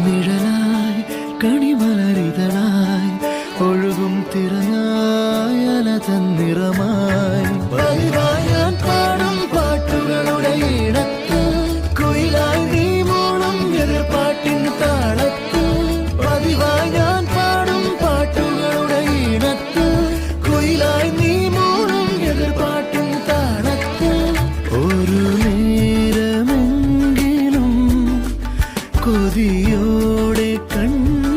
നിഴലായി കണിമലരിതളായി ഒഴുകും തിരനായ അലതൻ നിറമായി പതിവായി ഞാൻ പാടും പാട്ടുകളുടെ ഇടത്ത് കുയിലായി നീ മൂളും എതിർപ്പാട്ടിൻ താളത്ത് പതിവായി ഞാൻ പാടും പാട്ടുകളുടെ ഇടത്ത് കുയിലായി നീ മൂളും എതിർപ്പാട്ടിൻ താളത്ത് ഒരു നേരമെങ്കിലും കൊതിയോടെ കണ്ണു